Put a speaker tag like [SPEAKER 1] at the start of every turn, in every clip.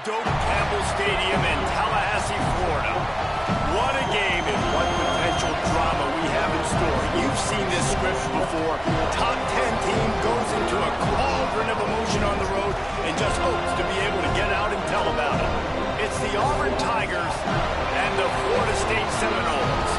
[SPEAKER 1] Campbell Stadium in Tallahassee, Florida. What a game and what potential drama we have in store. You've seen this script before. Top 10 team goes into a cauldron of emotion on the road and just hopes to be able to get out and tell about it. It's the Auburn Tigers and the Florida State Seminoles.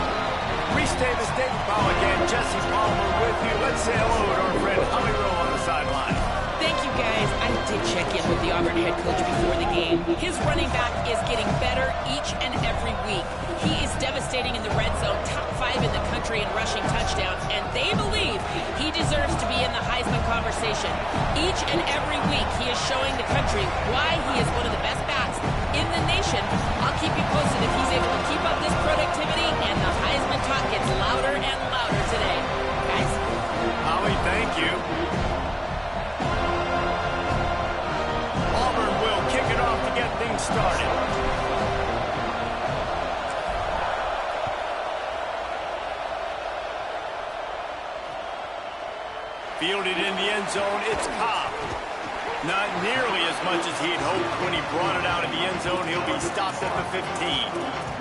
[SPEAKER 1] Restate the state ball again. Jesse Palmer with you. Let's say hello to our friend Holly Rowe on the sideline.
[SPEAKER 2] Thank you, guys. I did check in with the Auburn head coach before the game. His running back is getting better each and every week. He is devastating in the red zone, top 5 in the country in rushing touchdowns, and they believe he deserves to be in the Heisman conversation. Each and every week, he is showing the country why he is one of the best backs in the nation. I'll keep you posted if he's able to keep up this productivity, and the Heisman talk gets louder and louder today. Guys?
[SPEAKER 1] Holly, thank you. Auburn will kick it off to get things started. Fielded in the end zone, it's Cobb. Not nearly as much as he'd hoped when he brought it out of the end zone. He'll be stopped at the 15.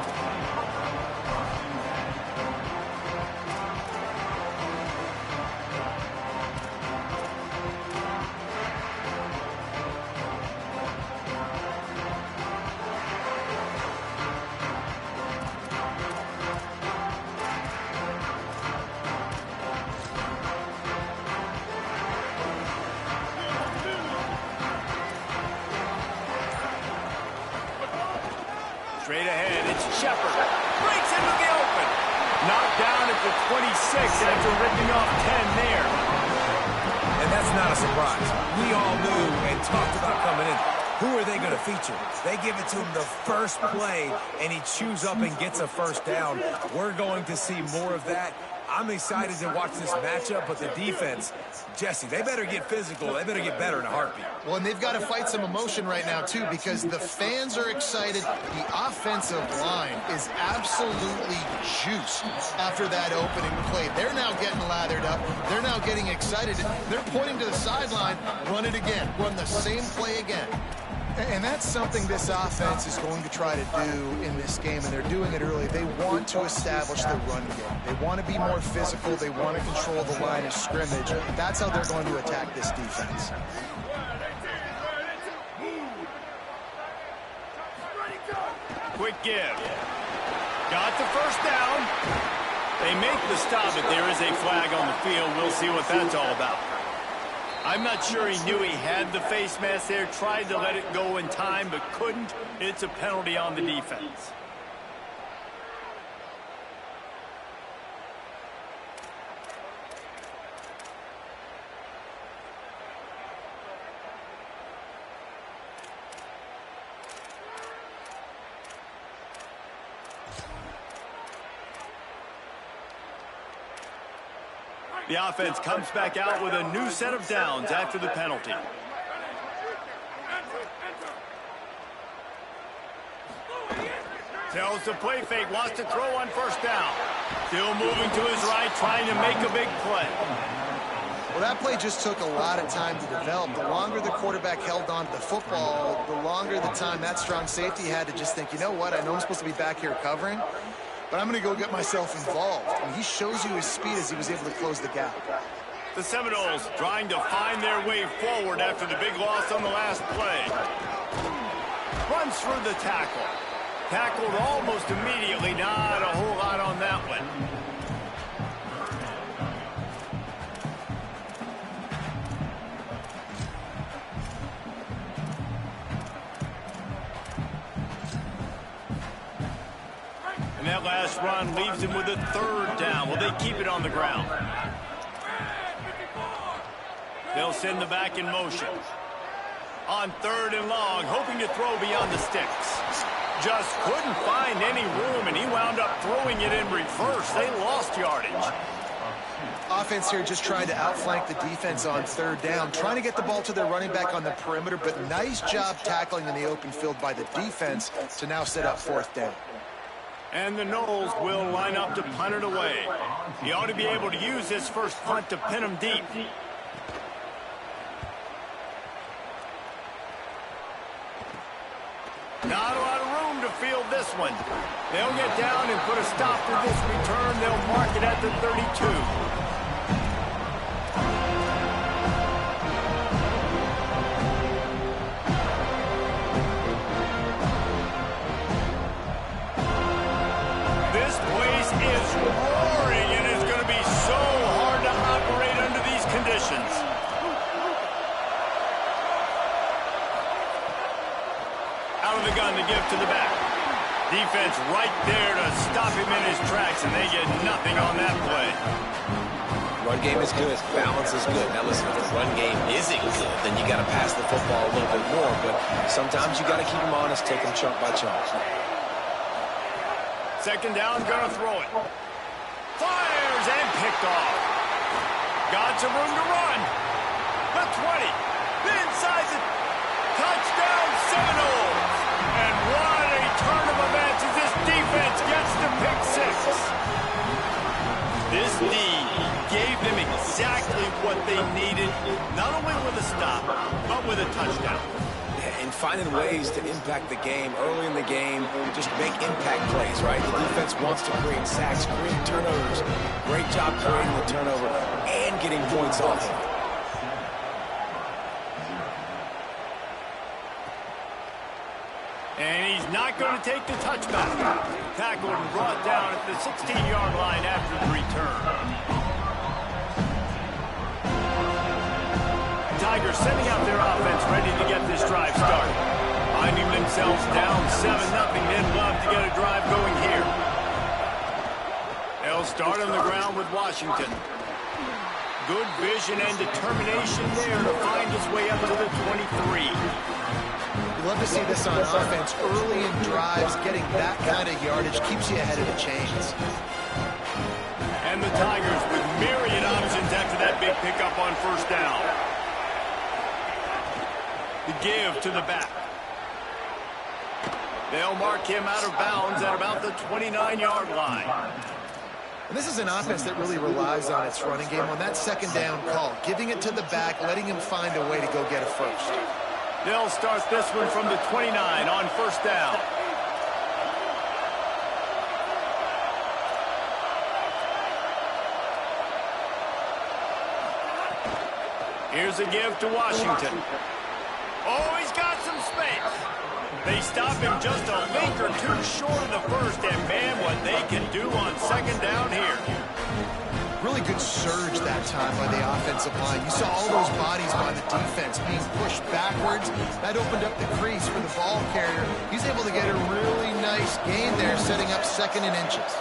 [SPEAKER 1] Straight ahead, it's Shepard. Breaks into the open. Knocked down at the 26 after ripping off 10 there.
[SPEAKER 3] And that's not a surprise. We all knew and talked about coming in. Who are they going to feature? They give it to him the first play, and he chews up and gets a first down. We're going to see more of that. I'm excited to watch this matchup, but the defense, Jesse, they better get physical. They better get better in a heartbeat.
[SPEAKER 4] Well, and they've got to fight some emotion right now, too, because the fans are excited. The offensive line is absolutely juiced after that opening play. They're now getting lathered up. They're now getting excited. They're pointing to the sideline, run it again, run the same play again. And that's something this offense is going to try to do in this game, and they're doing it early. They want to establish the run game. They want to be more physical. They want to control the line of scrimmage. That's how they're going to attack this defense.
[SPEAKER 1] Quick give. Got the first down. They make the stop, but there is a flag on the field. We'll see what that's all about. I'm not sure he knew he had the face mask there, tried to let it go in time, but couldn't. It's a penalty on the defense. The offense comes back out with a new set of downs after the penalty. Tells the play fake, wants to throw on first down. Still moving to his right, trying to make a big play.
[SPEAKER 4] Well, that play just took a lot of time to develop. The longer the quarterback held on to the football, the longer the time that strong safety had to just think, you know what, I know I'm supposed to be back here covering, but I'm going to go get myself involved. And he shows you his speed as he was able to close the gap.
[SPEAKER 1] The Seminoles trying to find their way forward after the big loss on the last play. Runs through the tackle. Tackled almost immediately. Not a whole lot on that one. And that last run leaves him with a third down. Will they keep it on the ground? They'll send the back in motion. On third and long, hoping to throw beyond the sticks. Just couldn't find any room, and he wound up throwing it in reverse. They lost yardage.
[SPEAKER 4] Offense here just trying to outflank the defense on third down, trying to get the ball to their running back on the perimeter, but nice job tackling in the open field by the defense to now set up fourth down.
[SPEAKER 1] And the Noles will line up to punt it away. He ought to be able to use this first punt to pin him deep. field this one. They'll get down and put a stop to this return. They'll mark it at the 32. This place is roaring, and it's going to be so hard to operate under these conditions. Out of the gun to give to the back. Defense right there to stop him in his tracks, and they get nothing on that play.
[SPEAKER 5] Run game is good. Balance is good. Now listen, if the run game isn't good, then you got to pass the football a little bit more. But sometimes you got to keep them honest, take them chunk by chunk.
[SPEAKER 1] Second down, gonna throw it. Fires and picked off. Got some room to run. The 20. The inside the touchdown Seminoles. And what a turn of events as this defense gets the pick six. This D gave them exactly what they needed, not only with a stop, but with a touchdown.
[SPEAKER 3] And finding ways to impact the game early in the game, just make impact plays, right? The defense wants to create sacks, create turnovers. Great job creating the turnover and getting points off of it.
[SPEAKER 1] And he's not going to take the touchback. Tackled and brought down at the 16-yard line after the return. Tigers sending out their offense ready to get this drive started. Finding themselves down 7-0. They'd love to get a drive going here. They'll start on the ground with Washington. Good vision and determination there to find his way up to the 23.
[SPEAKER 4] You love to see this on offense. Early in drives, getting that kind of yardage keeps you ahead of the chains.
[SPEAKER 1] And the Tigers with myriad options after that big pickup on first down. The give to the back. They'll mark him out of bounds at about the 29-yard line.
[SPEAKER 4] And this is an offense that really relies on its running game on that second down call, giving it to the back, letting him find a way to go get a first.
[SPEAKER 1] They'll start this one from the 29 on first down. Here's a give to Washington. Oh, he's got some space. They stop him just a link or two short of the first, and man, what they can do on second down here.
[SPEAKER 4] Really good surge that time by the offensive line. You saw all those bodies by the defense being pushed backwards. That opened up the crease for the ball carrier. He's able to get a really nice gain there, setting up second and inches.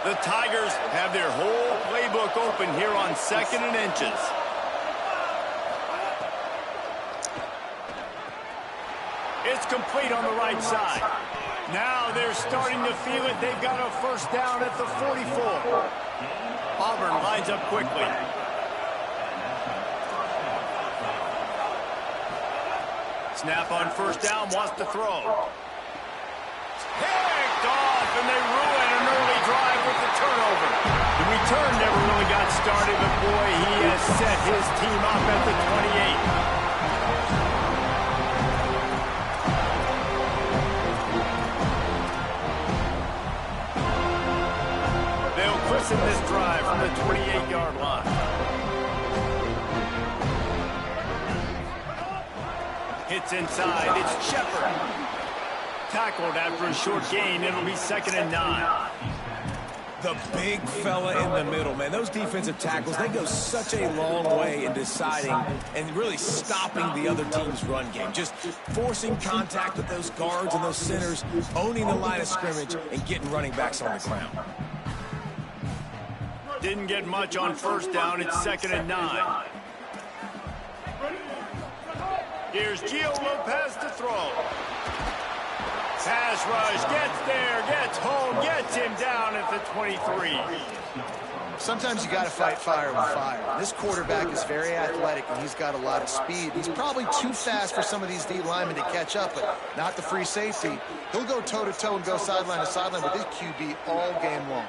[SPEAKER 1] The Tigers have their whole playbook open here on second and inches. It's complete on the right side. Now they're starting to feel it. They've got a first down at the 44. Auburn lines up quickly. Snap on first down, wants to throw. Picked off, and they ruin an early drive with the turnover. The return never really got started, but boy, he has set his team up at the 28. In this drive from the 28-yard line. Hits inside. It's Shepard. Tackled after a short gain. It'll be 2nd and 9.
[SPEAKER 3] The big fella in the middle, man. Those defensive tackles, they go such a long way in deciding and really stopping the other team's run game. Just forcing contact with those guards and those centers, owning the line of scrimmage, and getting running backs on the ground.
[SPEAKER 1] Didn't get much on first down. It's 2nd and 9. Here's Gio Lopez to throw. Pass rush, gets there, gets home, gets him down at the 23.
[SPEAKER 4] Sometimes you got to fight fire with fire. This quarterback is very athletic, and he's got a lot of speed. He's probably too fast for some of these D linemen to catch up, but not the free safety. He'll go toe-to-toe and go sideline to sideline with his QB all game long.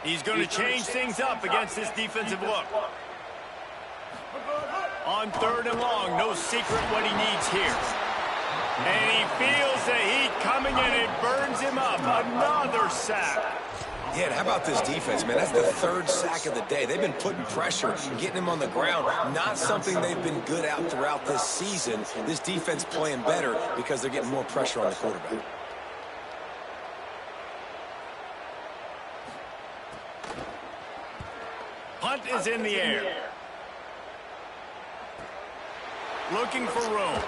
[SPEAKER 1] He's going to change things up against this defensive look. On 3rd and long, no secret what he needs here. And he feels the heat coming and it burns him up. Another sack.
[SPEAKER 3] Yeah, and how about this defense, man? That's the third sack of the day. They've been putting pressure, getting him on the ground. Not something they've been good at throughout this season. This defense playing better because they're getting more pressure on the quarterback.
[SPEAKER 1] Punt is in the air. Looking for room.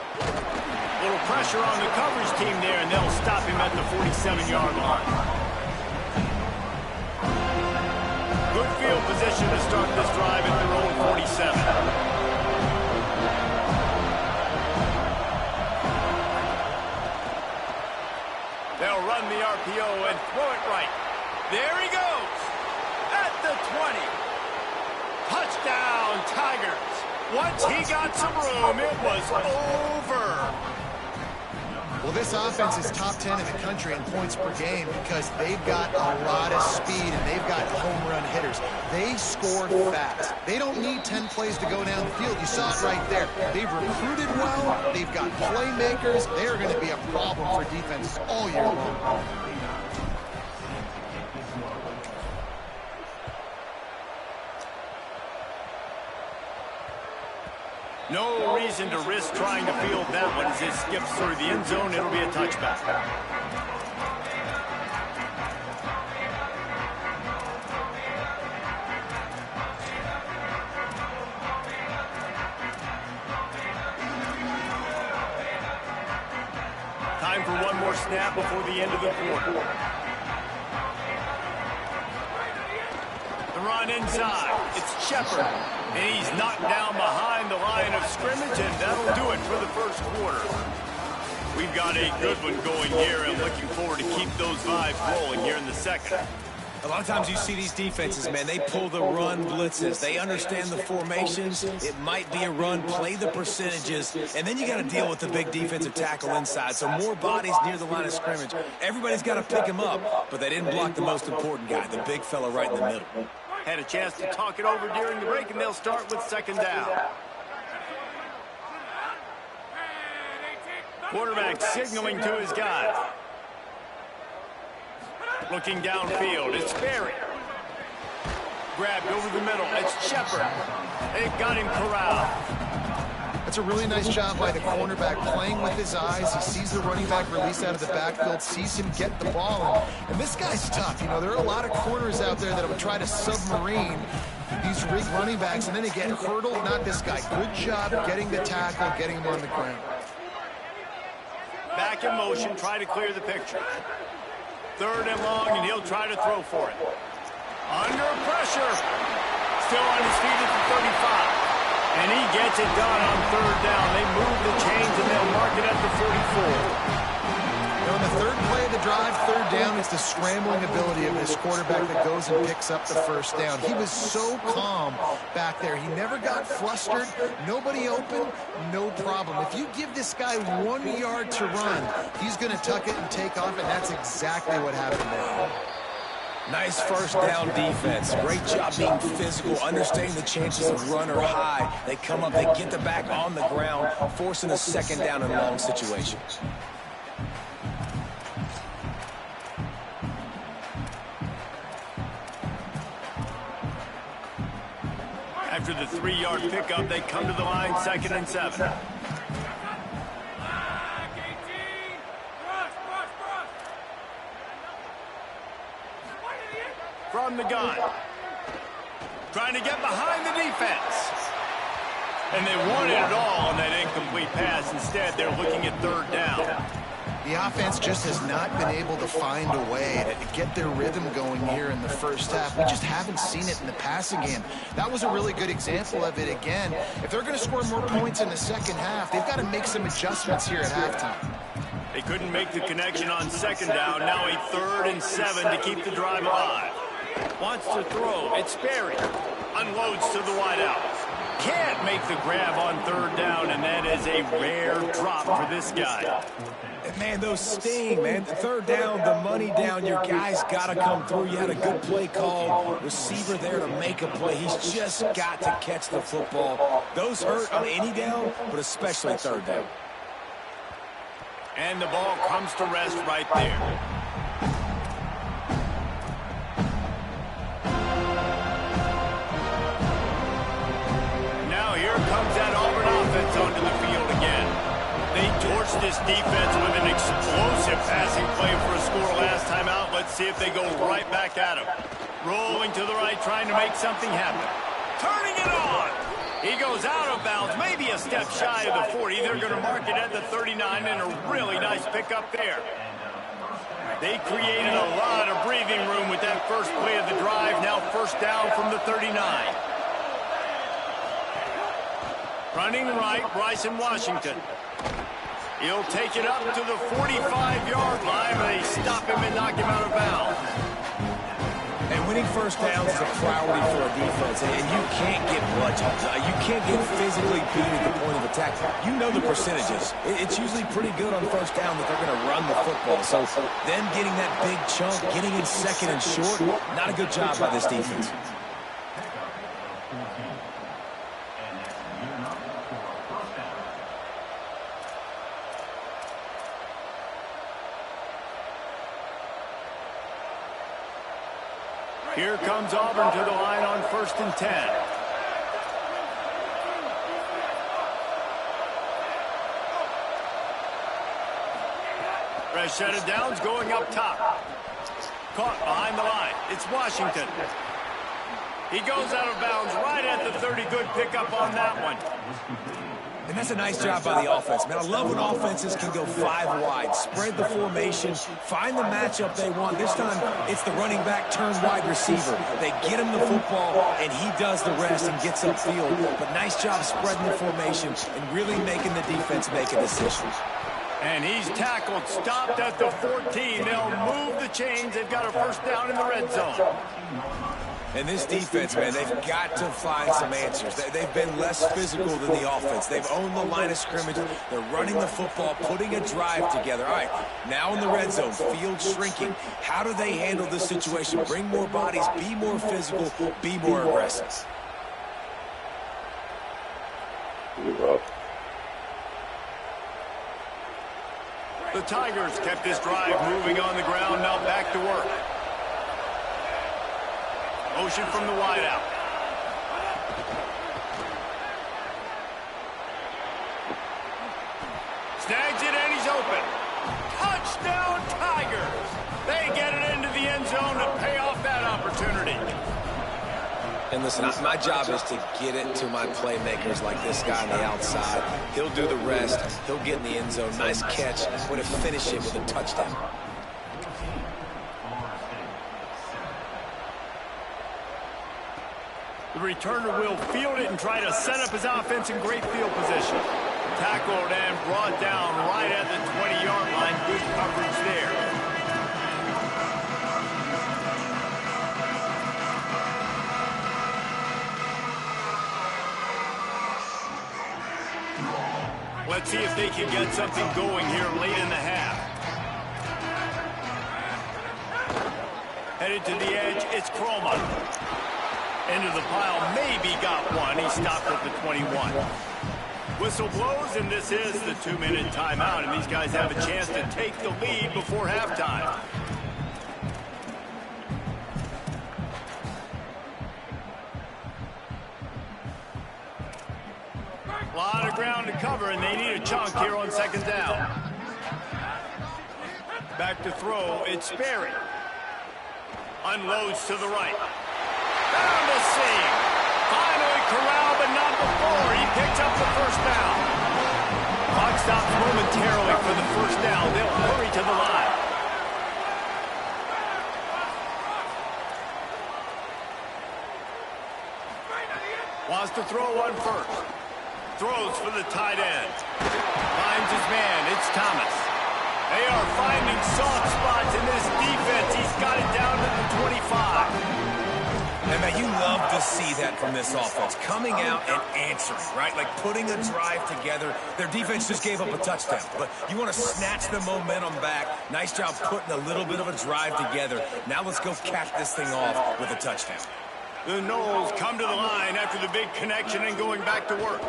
[SPEAKER 1] Little pressure on the coverage team there, and they'll stop him at the 47-yard line. Good field position to start this drive at their own 47. They'll run the RPO and throw it right. There he goes. At the 20. Touchdown, Tigers. Once he got some room, it was over.
[SPEAKER 4] Well, this offense is top 10 in the country in points per game because they've got a lot of speed and they've got home run hitters. They score fast. They don't need 10 plays to go down the field. You saw it right there. They've recruited well. They've got playmakers. They're going to be a problem for defenses all year long.
[SPEAKER 1] No reason to risk trying to field that one as it skips through the end zone. It'll be a touchback. Time for one more snap before the end of the quarter. The run inside. It's Shepard. And he's knocked down behind the line of scrimmage, and that'll do it for the first quarter. We've got a good one going here, and looking forward to keep those vibes rolling here in the second.
[SPEAKER 3] A lot of times you see these defenses, man, they pull the run blitzes. They understand the formations. It might be a run, play the percentages, and then you got to deal with the big defensive tackle inside. So more bodies near the line of scrimmage. Everybody's got to pick him up, but they didn't block the most important guy, the big fella right in the middle.
[SPEAKER 1] Had a chance to talk it over during the break, and they'll start with second down. Quarterback signaling to his guys. Looking downfield, it's Berry. Grabbed over the middle, it's Shepard. They got him corralled.
[SPEAKER 4] That's a really nice job by the cornerback playing with his eyes. He sees the running back release out of the backfield, sees him get the ball. And this guy's tough. You know, there are a lot of corners out there that will try to submarine these big running backs, and then they get hurdled. Not this guy. Good job getting the tackle, getting him on the ground.
[SPEAKER 1] Back in motion, try to clear the picture. Third and long, and he'll try to throw for it. Under pressure. Still on his feet at the 35. And he gets it done on third down. They move the chains, and they'll mark it at the 44.
[SPEAKER 4] Now, in the third play of the drive, third down, it's the scrambling ability of this quarterback that goes and picks up the first down. He was so calm back there. He never got flustered. Nobody open, no problem. If you give this guy 1 yard to run, he's going to tuck it and take off, and that's exactly what happened there.
[SPEAKER 3] Nice first down defense. Great job being physical, understanding the chances of run or high. They come up, they get the back on the ground, forcing a second down in long situations.
[SPEAKER 1] After the 3-yard pickup, they come to the line, 2nd and 7. From the gun. Trying to get behind the defense. And they wanted it all on that incomplete pass. Instead, they're looking at third down.
[SPEAKER 4] The offense just has not been able to find a way to get their rhythm going here in the first half. We just haven't seen it in the passing game. That was a really good example of it again. If they're going to score more points in the second half, they've got to make some adjustments here at halftime.
[SPEAKER 1] They couldn't make the connection on second down. Now a 3rd and 7 to keep the drive alive. Wants to throw. It's Berry. Unloads to the wideout. Can't make the grab on third down, and that is a rare drop for this guy.
[SPEAKER 3] Man, those sting, man. The third down, the money down. Your guys got to come through. You had a good play call. Receiver there to make a play. He's just got to catch the football. Those hurt on any down, but especially third down.
[SPEAKER 1] And the ball comes to rest right there. Now here comes that Auburn offense onto the field again. They torched this defense with an explosive passing play for a score last time out. Let's see if they go right back at him. Rolling to the right, trying to make something happen. Turning it on. He goes out of bounds, maybe a step shy of the 40. They're going to mark it at the 39, and a really nice pickup there. They created a lot of breathing room with that first play of the drive. Now first down from the 39. Running right, Bryson Washington. He'll take it up to the 45-yard line, but they stop him and knock him out of bounds.
[SPEAKER 3] And winning first downs is a priority for a defense, and you can't get bludgeoned. You can't get physically beat at the point of attack. You know the percentages. It's usually pretty good on first down that they're going to run the football. So them getting that big chunk, getting in second and short, not a good job by this defense.
[SPEAKER 1] Here comes Auburn to the line on 1st and 10. Fresh set of downs going up top. Caught behind the line. It's Washington. He goes out of bounds right at the 30. Good pickup on that one.
[SPEAKER 3] And that's a nice job by the offense, man. I love when offenses can go 5 wide, spread the formation, find the matchup they want. This time, it's the running back turned wide receiver. They get him the football, and he does the rest and gets upfield. But nice job spreading the formation and really making the defense make a decision.
[SPEAKER 1] And he's tackled, stopped at the 14. They'll move the chains. They've got a first down in the red zone.
[SPEAKER 3] And this defense, man, they've got to find some answers. They've been less physical than the offense. They've owned the line of scrimmage. They're running the football, putting a drive together. All right, now in the red zone, field shrinking. How do they handle this situation? Bring more bodies, be more physical, be more aggressive.
[SPEAKER 1] The Tigers kept this drive moving on the ground. Now back to work. Motion from the wideout. Snags it and he's open. Touchdown Tigers! They get it into the end zone to pay off that opportunity.
[SPEAKER 5] And listen, my job is to get it to my playmakers like this guy on the outside. He'll do the rest. He'll get in the end zone. Nice catch. Way to finish it with a touchdown.
[SPEAKER 1] The returner will field it and try to set up his offense in great field position. Tackled and brought down right at the 20-yard line. Good coverage there. Let's see if they can get something going here late in the half. Headed to the edge, it's Croma. Into the pile, maybe got one. He stopped at the 21. Whistle blows, and this is the 2-minute timeout, and these guys have a chance to take the lead before halftime. A lot of ground to cover, and they need a chunk here on 2nd down. Back to throw, it's Sperry. Unloads to the right. Found a seam. Finally corralled, but not before. He picks up the first down. Clock stops momentarily for the first down. They'll hurry to the line. Wants to throw one first. Throws for the tight end. Finds his man. It's Thomas. They are finding soft spots in this defense. He's got it down to the 25.
[SPEAKER 3] And man, you love to see that from this offense. Coming out and answering, right? Like putting a drive together. Their defense just gave up a touchdown. But you want to snatch the momentum back. Nice job putting a little bit of a drive together. Now let's go cap this thing off with a touchdown.
[SPEAKER 1] The Noles come to the line after the big connection and going back to work.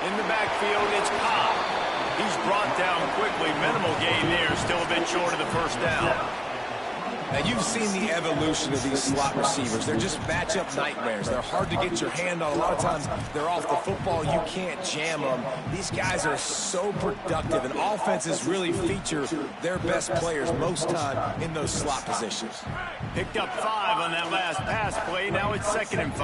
[SPEAKER 1] In the backfield, it's Cobb. He's brought down quickly. Minimal gain there. Still a bit short of the first down.
[SPEAKER 5] And you've seen the evolution of these slot receivers. They're just matchup nightmares. They're hard to get your hand on. A lot of times they're off the football. You can't jam them. These guys are so productive, and offenses really feature their best players most time in those slot positions.
[SPEAKER 1] Picked up 5 on that last pass play. Now it's 2nd and 5.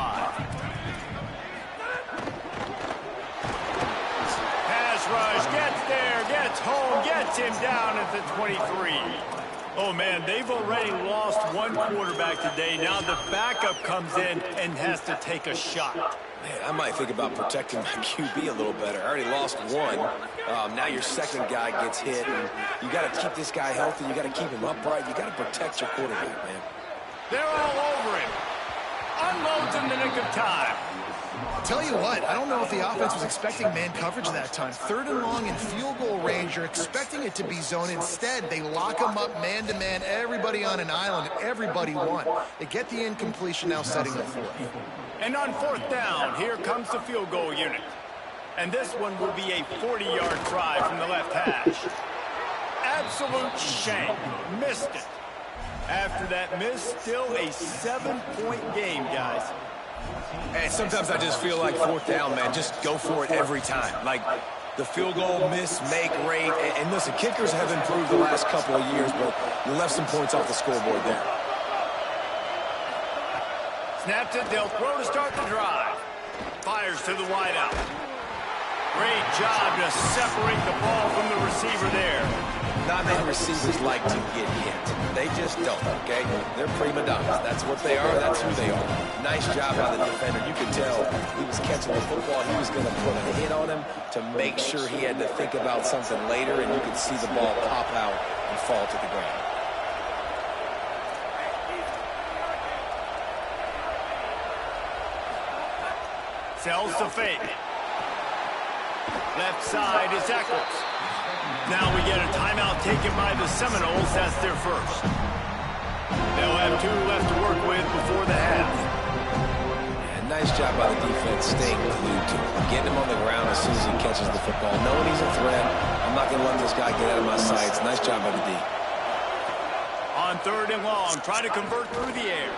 [SPEAKER 1] Pass rush, gets there, gets home, gets him down at the 23. Oh, man, they've already lost one quarterback today. Now the backup comes in and has to take a shot.
[SPEAKER 5] Man, I might think about protecting my QB a little better. I already lost one. Now your second guy gets hit, and you got to keep this guy healthy. You got to keep him upright. You got to protect your quarterback, man.
[SPEAKER 1] They're all over him. Unloads in the nick of time.
[SPEAKER 4] Tell you what, I don't know if the offense was expecting man coverage that time. 3rd and long in field goal range. You're expecting it to be zone. Instead, they lock them up man-to-man, everybody on an island, everybody won. They get the incompletion, now setting up 4th.
[SPEAKER 1] And on 4th down, here comes the field goal unit. And this one will be a 40-yard try from the left hash. Absolute shame. Missed it. After that miss, still a 7-point game, guys.
[SPEAKER 5] Hey, sometimes I just feel like 4th down, man. Just go for it every time. Like the field goal miss, make rate. And listen, kickers have improved the last couple of years, but you left some points off the scoreboard there.
[SPEAKER 1] Snaps it, they'll throw to start the drive. Fires to the wideout. Great job to separate the ball from the receiver there.
[SPEAKER 5] Not many receivers like to get hit. They just don't, okay? They're prima donnas. That's what they are. That's who they are. Nice job by the defender. You could tell he was catching the football. He was going to put a hit on him to make sure he had to think about something later, and you could see the ball pop out and fall to the ground.
[SPEAKER 1] Sells to fake. Left side is Eccles. Now we get a timeout taken by the Seminoles. That's their first. They'll have 2 left to work with before the half.
[SPEAKER 5] And nice job by the defense staying glued to him. Getting him on the ground as soon as he catches the football. Knowing he's a threat. I'm not going to let this guy get out of my sights. Nice job by the D.
[SPEAKER 1] On 3rd and long, try to convert through the air.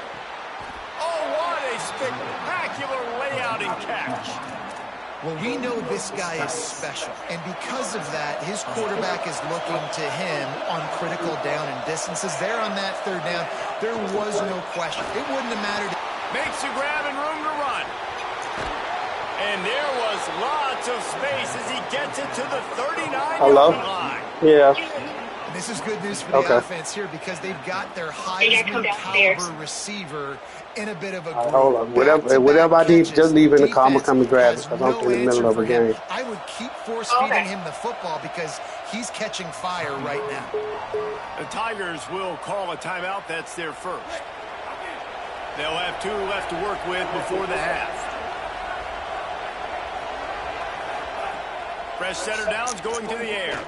[SPEAKER 1] Oh, what a spectacular layout and catch.
[SPEAKER 4] Well, we know this guy is special, and because of that, his quarterback is looking to him on critical down and distances. There on that 3rd down, there was no question. It wouldn't have mattered.
[SPEAKER 1] Makes a grab and room to run. And there was lots of space as he gets it to the 39-yard line.
[SPEAKER 6] Yeah.
[SPEAKER 4] And this is good news for the offense here because they've got their Heisman-caliber receiver in a bit of a group.
[SPEAKER 6] Hold on. Whatever I need, just leave in the car. I'm going to come and grab it because I'm in the middle of a game.
[SPEAKER 4] I would keep force-feeding him the football because he's catching fire right now.
[SPEAKER 1] The Tigers will call a timeout. That's their first. They'll have 2 left to work with before the half. Fresh setter downs going to the air.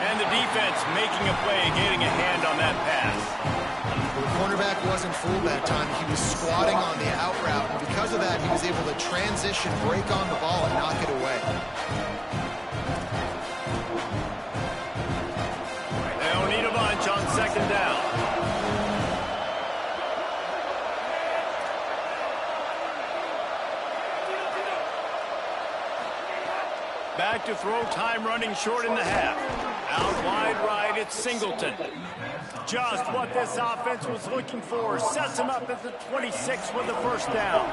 [SPEAKER 1] And the defense making a play, getting a hand on that pass.
[SPEAKER 4] The cornerback wasn't fooled that time. He was squatting on the out route, and because of that, he was able to transition, break on the ball, and knock it away.
[SPEAKER 1] They'll need a bunch on 2nd down. Back to throw, time running short in the half. Out wide right, it's Singleton. Just what this offense was looking for. Sets him up at the 26 with the first down.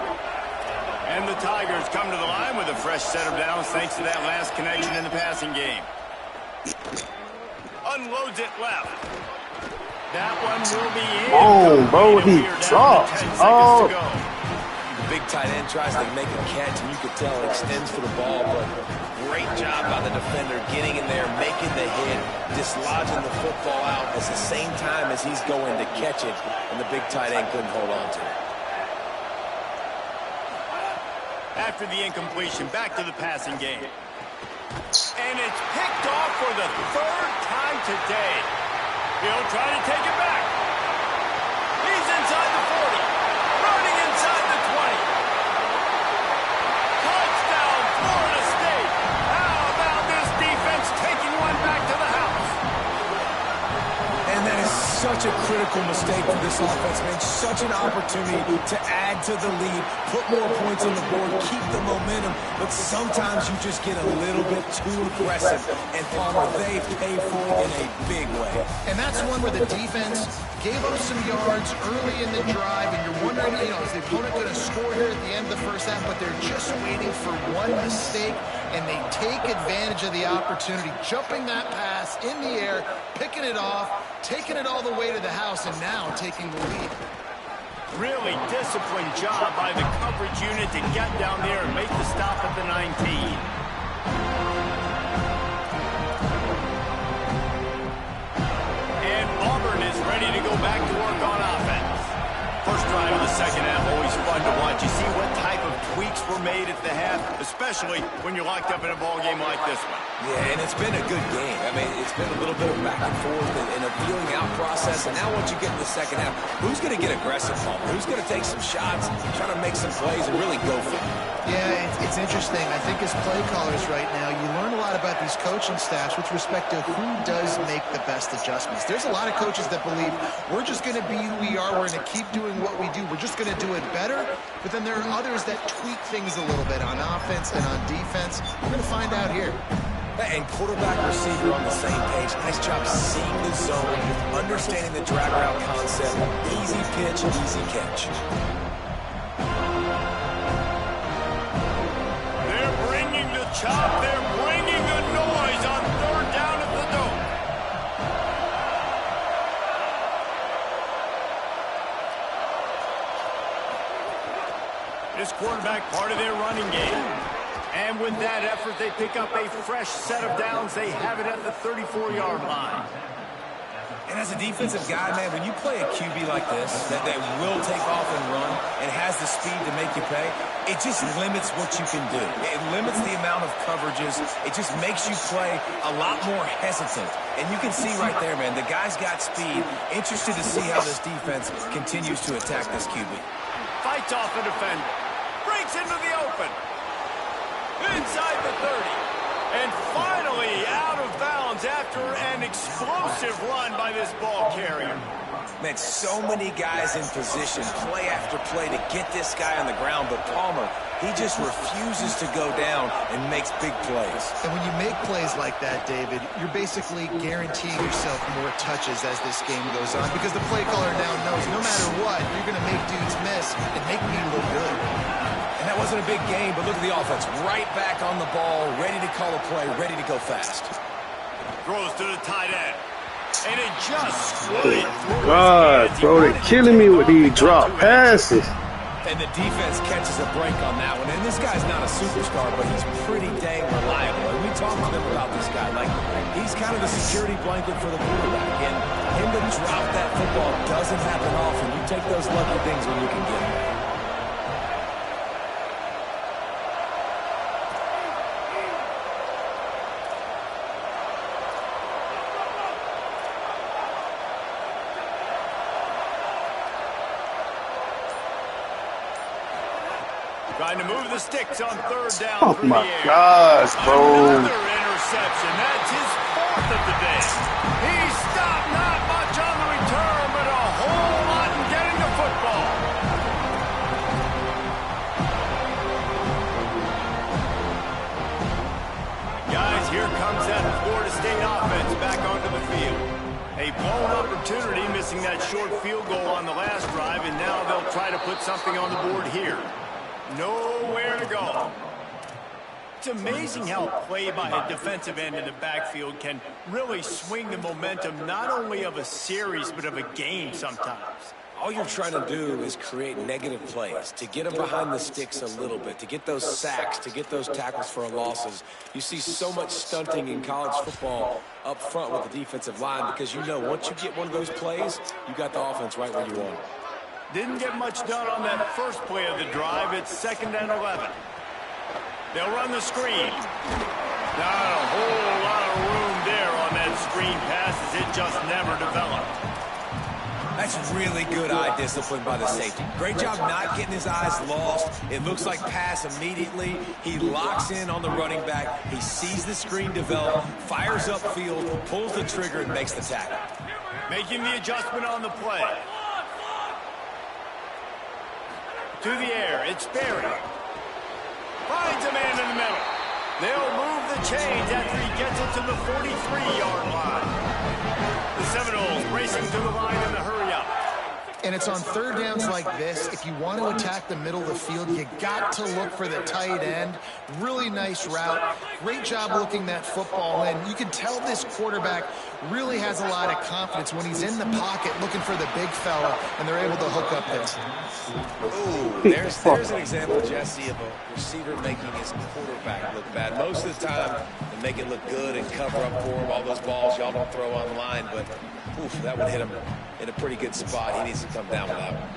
[SPEAKER 1] And the Tigers come to the line with a fresh set of downs thanks to that last connection in the passing game. Unloads it left. That one will be in.
[SPEAKER 6] Oh, bro, he dropped. Oh.
[SPEAKER 5] The big tight end tries to make a catch, and you could tell it extends for the ball, but great job by the defender getting in there, making the hit, dislodging the football out at the same time as he's going to catch it, and the big tight end couldn't hold on to it.
[SPEAKER 1] After the incompletion, back to the passing game. And it's picked off for the 3rd time today. He'll try to take it back. He's inside the 40, running inside the 20. Touchdown, Florida State. How about this
[SPEAKER 3] such a critical mistake for this offense, man. Such an opportunity to add to the lead, put more points on the board, keep the momentum, but sometimes you just get a little bit too aggressive, and Palmer, they pay for it in a big way.
[SPEAKER 4] And that's one where the defense gave up some yards early in the drive, and you're wondering, is the opponent going to score here at the end of the first half? But they're just waiting for one mistake, and they take advantage of the opportunity, jumping that pass in the air, picking it off, taking it all the way to the house, and now taking the lead.
[SPEAKER 1] Really disciplined job by the coverage unit to get down there and make the stop at the 19. Auburn is ready to go back to work on offense. First drive of the second half, always fun to watch. You see what type of tweaks were made at the half, especially when you're locked up in a ball game like this one.
[SPEAKER 5] Yeah, and it's been a good game. I mean, it's been a little bit of back and forth and a feeling out process. And now once you get in the second half, who's going to get aggressive, Palmer? Who's going to take some shots, try to make some plays, and really go for it?
[SPEAKER 4] Yeah, it's interesting. I think as play callers right now, you learn a lot about these coaching staffs with respect to who does make the best adjustments. There's a lot of coaches that believe we're just going to be who we are. We're going to keep doing what we do. We're just going to do it better. But then there are others that tweak things a little bit on offense and on defense. We're going to find out here.
[SPEAKER 3] And quarterback receiver on the same page. Nice job seeing the zone, understanding the drag route concept. Easy pitch, easy catch.
[SPEAKER 1] They're bringing the chop. They're bringing the noise on third down at the dome. This quarterback part of their running game. And with that effort, they pick up a fresh set of downs. They have it at the 34-yard line.
[SPEAKER 3] And as a defensive guy, man, when you play a QB like this, that will take off and run and has the speed to make you pay, it just limits what you can do. It limits the amount of coverages. It just makes you play a lot more hesitant. And you can see right there, man, the guy's got speed. Interested to see how this defense continues to attack this QB.
[SPEAKER 1] Fights off a defender. Breaks into the open. Inside the 30. And finally out of bounds after an explosive run by this ball carrier.
[SPEAKER 3] Man, so many guys in position, play after play to get this guy on the ground. But Palmer, he just refuses to go down and makes big plays.
[SPEAKER 4] And when you make plays like that, David, you're basically guaranteeing yourself more touches as this game goes on, because the play caller now knows no matter what, you're going to make dudes miss and make me look good.
[SPEAKER 3] And that wasn't a big game, but look at the offense. Right back on the ball, ready to call a play, ready to go fast.
[SPEAKER 1] Throws to the tight end. And it just squirted through.
[SPEAKER 6] God, bro, they're killing me with these drop passes.
[SPEAKER 3] And the defense catches a break on that one. And this guy's not a superstar, but he's pretty dang reliable. And we talked to them about this guy. Like, he's kind of the security blanket for the quarterback. And him to drop that football doesn't happen often. You take those lucky things when you can get them.
[SPEAKER 1] Trying to move the sticks on third down.
[SPEAKER 6] Oh
[SPEAKER 1] through
[SPEAKER 6] my
[SPEAKER 1] the air.
[SPEAKER 6] gosh, bro.
[SPEAKER 1] Another interception. That's his fourth of the day. He stopped not much on the return, but a whole lot in getting the football. Guys, here comes that Florida State offense back onto the field. A blown opportunity, missing that short field goal on the last drive, and now they'll try to put something on the board here. Nowhere to go. It's amazing how play by a defensive end in the backfield can really swing the momentum not only of a series but of a game sometimes.
[SPEAKER 5] All you're trying to do is create negative plays, to get them behind the sticks a little bit, to get those sacks, to get those tackles for losses. You see so much stunting in college football up front with the defensive line because you know once you get one of those plays, you got the offense right where you want it.
[SPEAKER 1] Didn't get much done on that first play of the drive. It's 2nd and 11. They'll run the screen. Not a whole lot of room there on that screen pass as it just never developed.
[SPEAKER 3] That's really good eye discipline by the safety. Great job not getting his eyes lost. It looks like pass immediately. He locks in on the running back. He sees the screen develop, fires upfield, pulls the trigger, and makes the tackle.
[SPEAKER 1] Making the adjustment on the play. To the air, it's Berry. Finds a man in the middle. They'll move the chains after he gets it to the 43-yard line. The Seminoles racing to the line in the hurry-up.
[SPEAKER 4] And it's on third downs like this. If you want to attack the middle of the field, you got to look for the tight end. Really nice route. Great job looking that football in. You can tell this quarterback really has a lot of confidence when he's in the pocket looking for the big fella, and they're able to hook up there.
[SPEAKER 5] Ooh, there's an example, Jesse, of a receiver making his quarterback look bad. Most of the time, they make it look good and cover up for him. All those balls y'all don't throw on the line, but oof, that would hit him in a pretty good spot. He needs to come down with that one.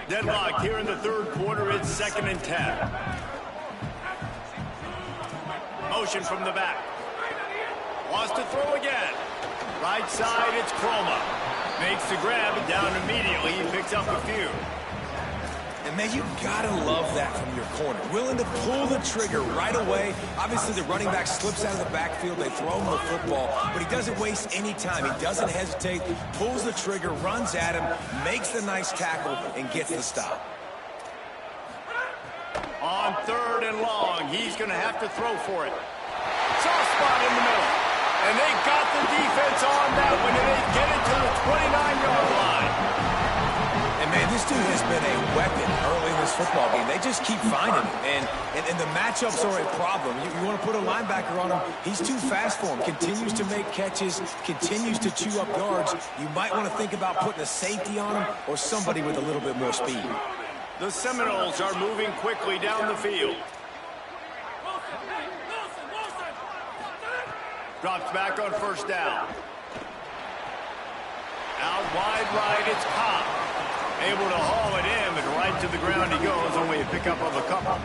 [SPEAKER 1] Deadlocked here in the third quarter. It's 2nd and 10. Motion from the back. Wants to throw again. Right side, it's Chroma. Makes the grab and down immediately. He picks up a few.
[SPEAKER 3] And, man, you got to love that from your corner. Willing to pull the trigger right away. Obviously, the running back slips out of the backfield. They throw him the football, but he doesn't waste any time. He doesn't hesitate, pulls the trigger, runs at him, makes the nice tackle, and gets the stop.
[SPEAKER 1] On 3rd and long, he's going to have to throw for it. Soft spot in the middle. And they got the defense on that one, and they get it to the 29-yard line.
[SPEAKER 3] And, man, this dude has been a weapon early in this football game. They just keep finding him. And the matchups are a problem. You want to put a linebacker on him, he's too fast for him. Continues to make catches, continues to chew up yards. You might want to think about putting a safety on him or somebody with a little bit more speed.
[SPEAKER 1] The Seminoles are moving quickly down the field. Drops back on 1st down. Out wide right, it's Cobb. Able to haul it in, but right to the ground he goes. Only a pickup of a couple.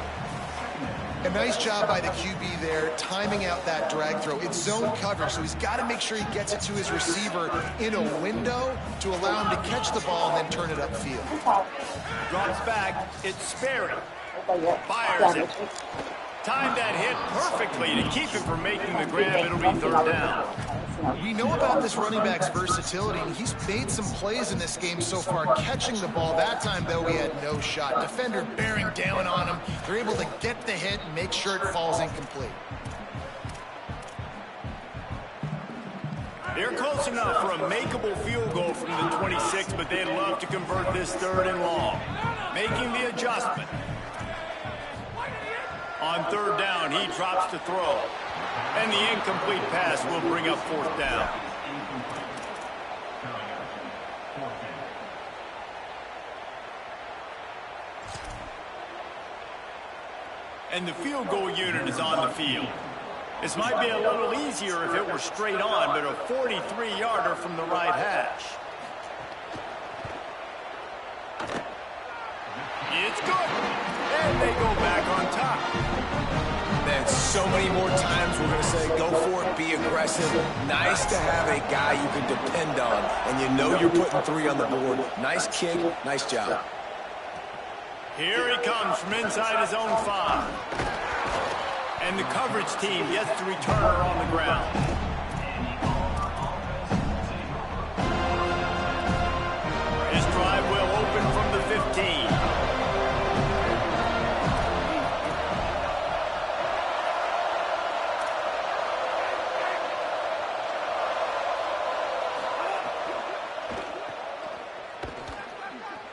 [SPEAKER 4] A nice job by the QB there, timing out that drag throw. It's zone coverage, so he's got to make sure he gets it to his receiver in a window to allow him to catch the ball and then turn it upfield.
[SPEAKER 1] Drops back, it's Sperry. Fires it. Timed that hit perfectly to keep him from making the grab. It'll be 3rd down.
[SPEAKER 4] We know about this running back's versatility, and he's made some plays in this game so far, catching the ball. That time, though, he had no shot. Defender bearing down on him. They're able to get the hit and make sure it falls incomplete.
[SPEAKER 1] They're close enough for a makeable field goal from the 26, but they'd love to convert this 3rd and long. Making the adjustment. On 3rd down, he drops to throw. And the incomplete pass will bring up 4th down. And the field goal unit is on the field. This might be a little easier if it were straight on, but a 43-yarder from the right hash. It's good. And they go back on top.
[SPEAKER 3] Man, so many more times we're going to say, go for it, be aggressive. Nice to have a guy you can depend on, and you know you're putting 3 on the board. Nice kick, nice job.
[SPEAKER 1] Here he comes from inside his own 5. And the coverage team gets the returner on the ground. This drive will open from the 15.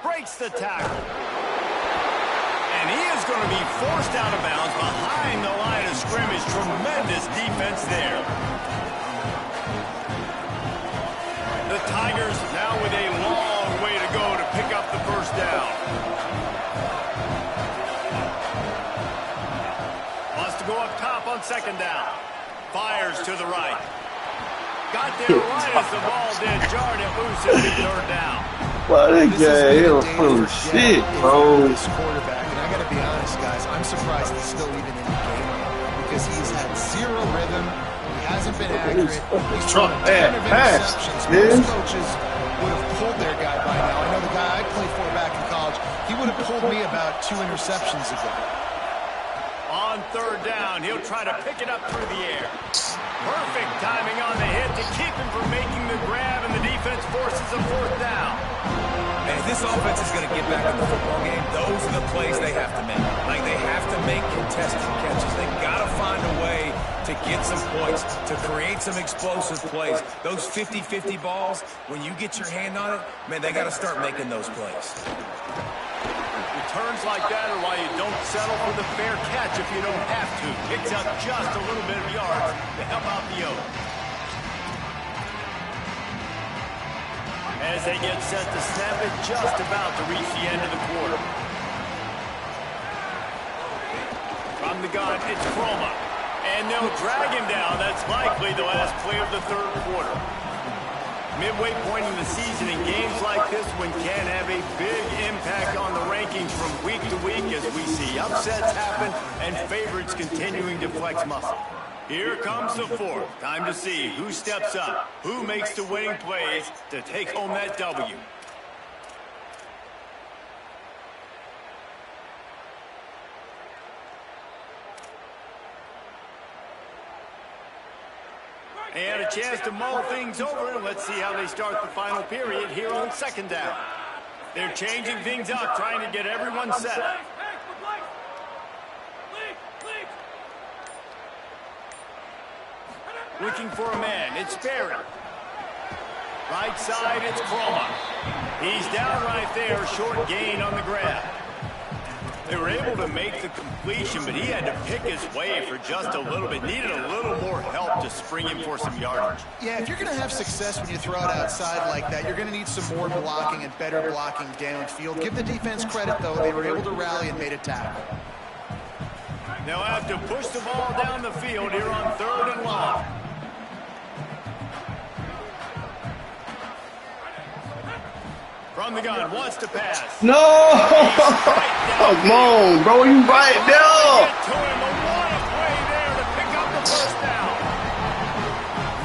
[SPEAKER 1] Breaks the tackle. And he is going to be forced out of bounds behind the line of scrimmage. Tremendous defense there. The Tigers now with a long way to go to pick up the 1st down. Wants to go up top on 2nd down. Fires to the right. Got there right as the ball did. Jarred it loose at the 3rd down.
[SPEAKER 6] What a game. Oh, shit, bro.
[SPEAKER 4] This quarterback, and I got to be honest, guys, I'm surprised he's still even in the game because he's had 0 rhythm. He hasn't been accurate. He's thrown a ton of interceptions. Most coaches would have pulled their guy by now. I know the guy I played for back in college, he would have pulled me about 2 interceptions ago.
[SPEAKER 1] On 3rd down, he'll try to pick it up through the air. Perfect timing on the hit the grab, and the defense forces a fourth down.
[SPEAKER 3] And if this offense is going to get back in the football game, those are the plays they have to make. Like, they have to make contested catches. They've got to find a way to get some points, to create some explosive plays. Those 50-50 balls, when you get your hand on it, man, they got to start making those plays.
[SPEAKER 1] Returns like that are why you don't settle for the fair catch if you don't have to. Picks up just a little bit of yards to help out the Oaks. As they get set to snap it, just about to reach the end of the quarter. From the gun, it's Chroma. And they'll drag him down. That's likely the last play of the third quarter. Midway point in the season, in games like this one can have a big impact on the rankings from week to week as we see upsets happen and favorites continuing to flex muscle. Here comes the fourth. Time to see who steps up, who makes the winning plays to take home that W. And a chance to mull things over. Let's see how they start the final period here on second down. They're changing things up, trying to get everyone set. Looking for a man, it's Barry. Right side, it's Chroma. He's down right there, short gain on the grab. They were able to make the completion, but he had to pick his way for just a little bit. Needed a little more help to spring him for some yardage.
[SPEAKER 4] Yeah, if you're going to have success when you throw it outside like that, you're going to need some more blocking and better blocking downfield. Give the defense credit, though. They were able to rally and made a tackle.
[SPEAKER 1] They'll have to push the ball down the field here on third and long. From the gun, wants to pass.
[SPEAKER 6] No! Come on, bro, you right there.
[SPEAKER 1] Get to him, but what a play there to pick up the first down.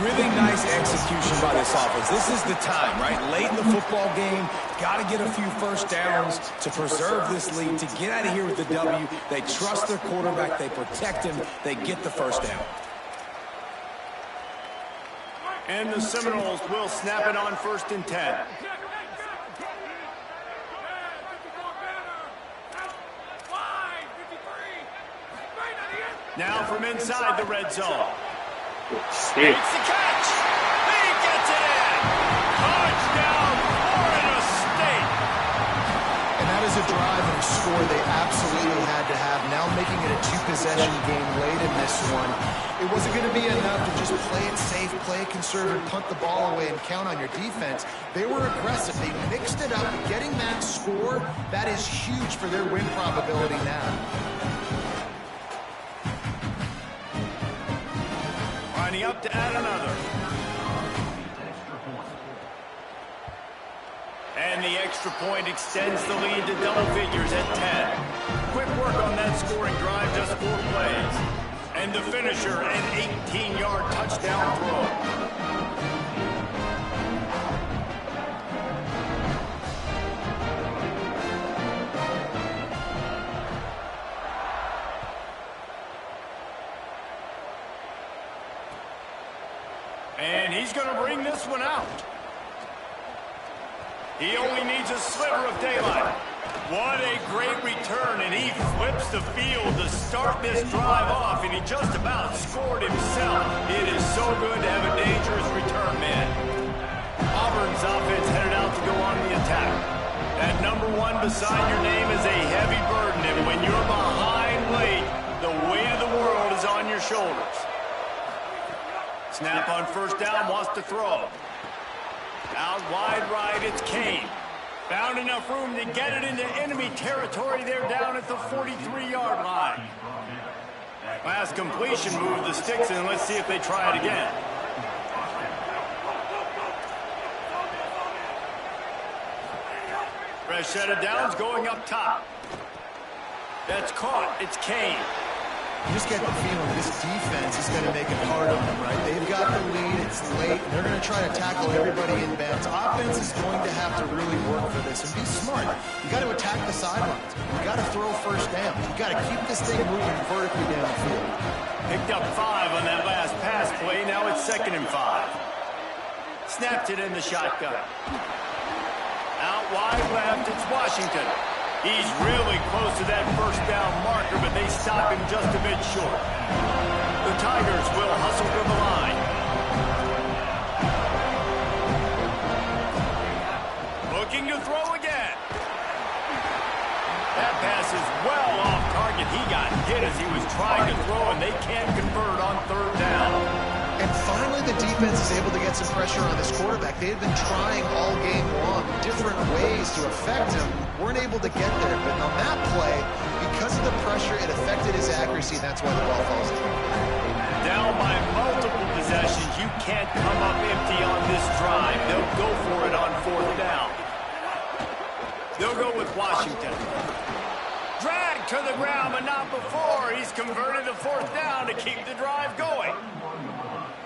[SPEAKER 3] Really nice execution by this offense. This is the time, right? Late in the football game, got to get a few first downs to preserve this lead, to get out of here with the W. They trust their quarterback. They protect him. They get the first down.
[SPEAKER 1] And the Seminoles will snap it on 1st and 10. Now from inside the red zone. Makes the catch. He gets it in. Touchdown, Florida State.
[SPEAKER 4] And that is a drive and a score they absolutely had to have. Now making it a two-possession game late in this one. It wasn't going to be enough to just play it safe, play it conservative, punt the ball away, and count on your defense. They were aggressive. They mixed it up. Getting that score, that is huge for their win probability now.
[SPEAKER 1] Lining up to add another. And the extra point extends the lead to double figures at 10. Quick work on that scoring drive, just 4 plays. And the finisher, an 18-yard touchdown throw. And he's going to bring this one out. He only needs a sliver of daylight. What a great return, and he flips the field to start this drive off, and he just about scored himself. It is so good to have a dangerous return man. Auburn's offense headed out to go on the attack. That number 1 beside your name is a heavy burden, and when you're behind late, the weight of the world is on your shoulders. Snap on 1st down, wants to throw. Out wide right, it's Kane. Found enough room to get it into enemy territory. They're down at the 43-yard line. Last completion moved the sticks in. Let's see if they try it again. Fresh set of downs going up top. That's caught. It's Kane.
[SPEAKER 4] You just get the feeling this defense is going to make it hard on them, right? They've got the lead, it's late, and they're going to try to tackle everybody in bounds. Offense is going to have to really work for this and be smart. You got to attack the sidelines. You got to throw first down. You got to keep this thing moving vertically down the field.
[SPEAKER 1] Picked up 5 on that last pass play. Now it's 2nd and 5. Snaps it in the shotgun. Out wide left, it's Washington. He's really close to that first down marker, but they stop him just a bit short. The Tigers will hustle to the line. Looking to throw again. That pass is well off target. He got hit as he was trying to throw, and they can't convert on third down.
[SPEAKER 4] And finally, the defense is able to get some pressure on this quarterback. They had been trying all game long different ways to affect him. Weren't able to get there, but on that play, because of the pressure, it affected his accuracy, and that's why the ball falls in.
[SPEAKER 1] Down by multiple possessions, you can't come up empty on this drive. They'll go for it on fourth down. They'll go with Washington. Drag to the ground, but not before. He's converted to fourth down to keep the drive going.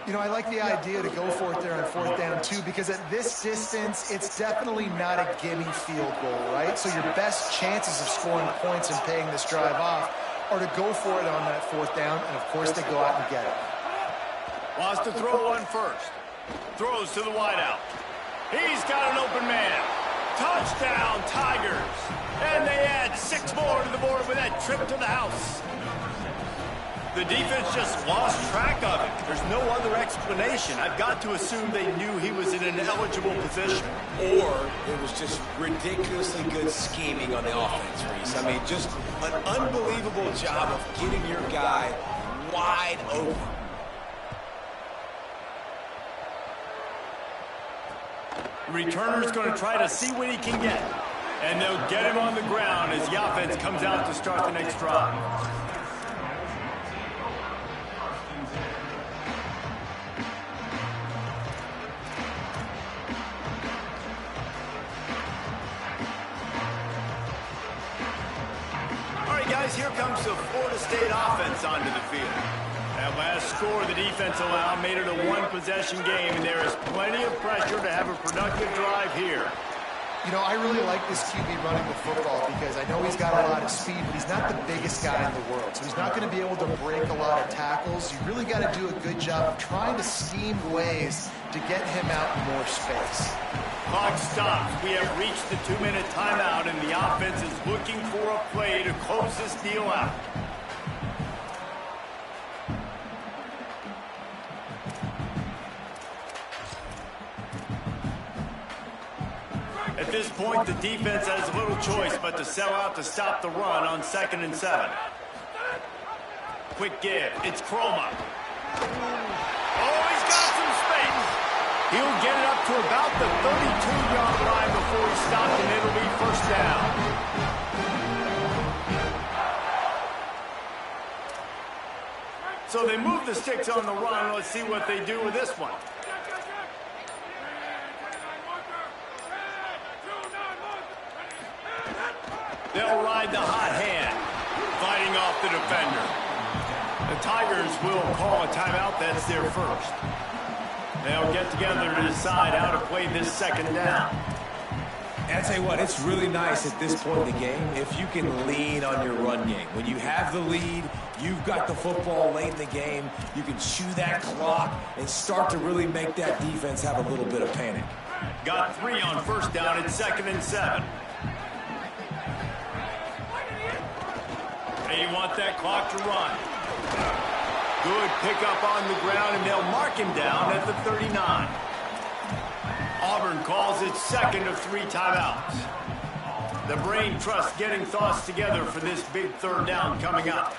[SPEAKER 4] You know, I like the idea to go for it there on fourth down, too, because at this distance, it's definitely not a gimme field goal, right? So your best chances of scoring points and paying this drive off are to go for it on that fourth down, and, of course, they go out and get it.
[SPEAKER 1] Wants to throw one first. Throws to the wideout. He's got an open man. Touchdown, Tigers. And they add 6 more to the board with that trip to the house. The defense just lost track of it. There's no other explanation. I've got to assume they knew he was in an eligible position.
[SPEAKER 5] Or it was just ridiculously good scheming on the offense, Reese. I mean, just an unbelievable job of getting your guy wide open.
[SPEAKER 1] Returner's going to try to see what he can get. And they'll get him on the ground as the offense comes out to start the next drive. All right, guys, here comes the Florida State offense onto the field. That last score the defense allowed made it a one-possession game, and there is plenty of pressure to have a productive drive here.
[SPEAKER 4] You know, I really like this QB running the football because I know he's got a lot of speed, but he's not the biggest guy in the world. So he's not going to be able to break a lot of tackles. You really got to do a good job of trying to scheme ways to get him out in more space.
[SPEAKER 1] Clock stops. We have reached the 2-minute timeout, and the offense is looking for a play to close this deal out. At this point, the defense has little choice but to sell out to stop the run on 2nd and 7. Quick give. It's Croma. Oh, he's got some space. He'll get it up to about the 32-yard line before he's stopped, and it'll be first down. So they move the sticks on the run. Let's see what they do with this one. They'll ride the hot hand, fighting off the defender. The Tigers will call a timeout. That's their first. They'll get together to decide how to play this second down.
[SPEAKER 5] And I tell you what, it's really nice at this point in the game if you can lean on your run game. When you have the lead, you've got the football late in the game, you can chew that clock and start to really make that defense have a little bit of panic.
[SPEAKER 1] Got 3 on first down at 2nd and 7. They want that clock to run. Good pickup on the ground, and they'll mark him down at the 39. Auburn calls its second of 3 timeouts. The brain trust getting thoughts together for this big third down coming up.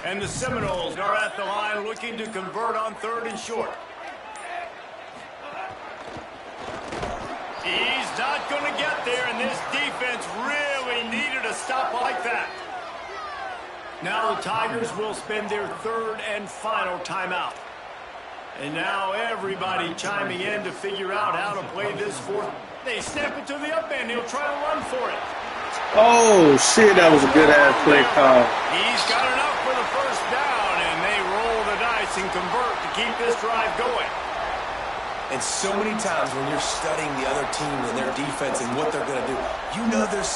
[SPEAKER 1] And the Seminoles are at the line looking to convert on 3rd and short. He's not going to get there, and this defense really needed a stop like that. Now the Tigers will spend their 3rd and final timeout. And now everybody chiming in to figure out how to play this fourth. They snap it to the up end. He'll try to run for it.
[SPEAKER 6] Oh, shit, that was a good-ass play call.
[SPEAKER 1] He's got enough for the first down, and they roll the dice and convert to keep this drive going.
[SPEAKER 5] And so many times when you're studying the other team and their defense and what they're going to do, you know there's